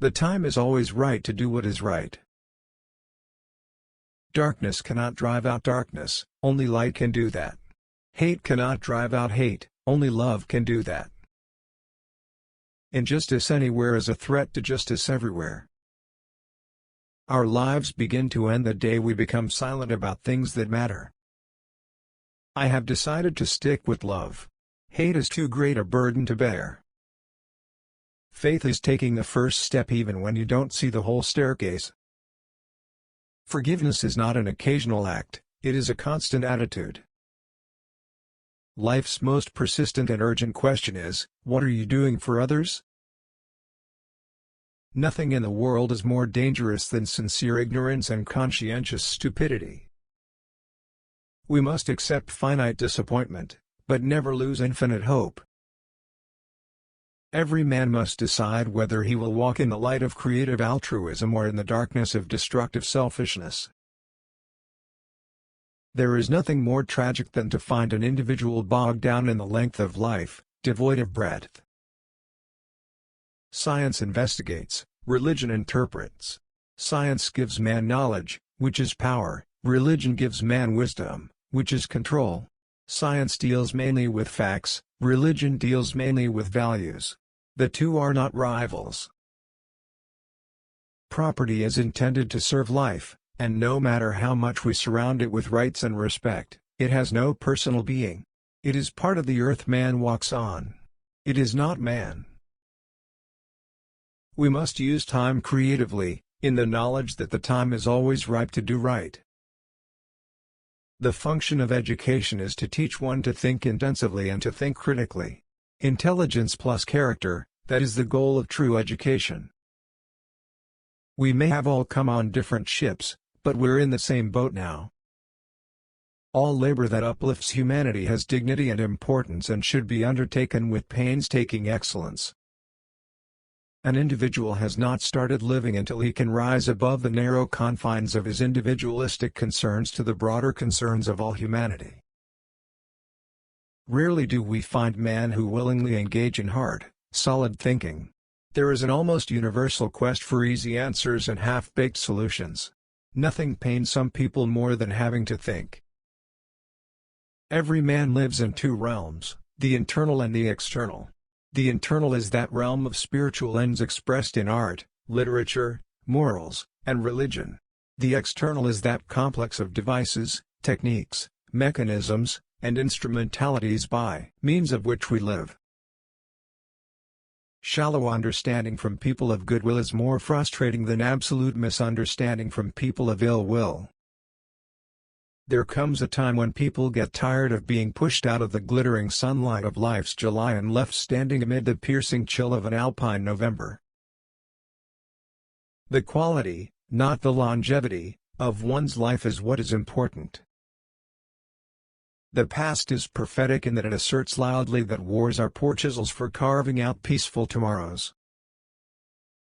The time is always right to do what is right. Darkness cannot drive out darkness, only light can do that. Hate cannot drive out hate, only love can do that. Injustice anywhere is a threat to justice everywhere. Our lives begin to end the day we become silent about things that matter. I have decided to stick with love. Hate is too great a burden to bear. Faith is taking the first step even when you don't see the whole staircase. Forgiveness is not an occasional act, it is a constant attitude. Life's most persistent and urgent question is, what are you doing for others? Nothing in the world is more dangerous than sincere ignorance and conscientious stupidity. We must accept finite disappointment, but never lose infinite hope. Every man must decide whether he will walk in the light of creative altruism or in the darkness of destructive selfishness. There is nothing more tragic than to find an individual bogged down in the length of life, devoid of breadth. Science investigates, religion interprets. Science gives man knowledge, which is power, religion gives man wisdom, which is control. Science deals mainly with facts, religion deals mainly with values. The two are not rivals. Property is intended to serve life, and no matter how much we surround it with rights and respect, it has no personal being. It is part of the earth man walks on. It is not man. We must use time creatively, in the knowledge that the time is always ripe to do right. The function of education is to teach one to think intensively and to think critically. Intelligence plus character, that is the goal of true education. We may have all come on different ships, but we're in the same boat now. All labor that uplifts humanity has dignity and importance and should be undertaken with painstaking excellence. An individual has not started living until he can rise above the narrow confines of his individualistic concerns to the broader concerns of all humanity. Rarely do we find men who willingly engage in hard, solid thinking. There is an almost universal quest for easy answers and half-baked solutions. Nothing pains some people more than having to think. Every man lives in two realms, the internal and the external. The internal is that realm of spiritual ends expressed in art, literature, morals, and religion. The external is that complex of devices, techniques, mechanisms, and instrumentalities by means of which we live. Shallow understanding from people of goodwill is more frustrating than absolute misunderstanding from people of ill will. There comes a time when people get tired of being pushed out of the glittering sunlight of life's July and left standing amid the piercing chill of an alpine November. The quality, not the longevity, of one's life is what is important. The past is prophetic in that it asserts loudly that wars are poor chisels for carving out peaceful tomorrows.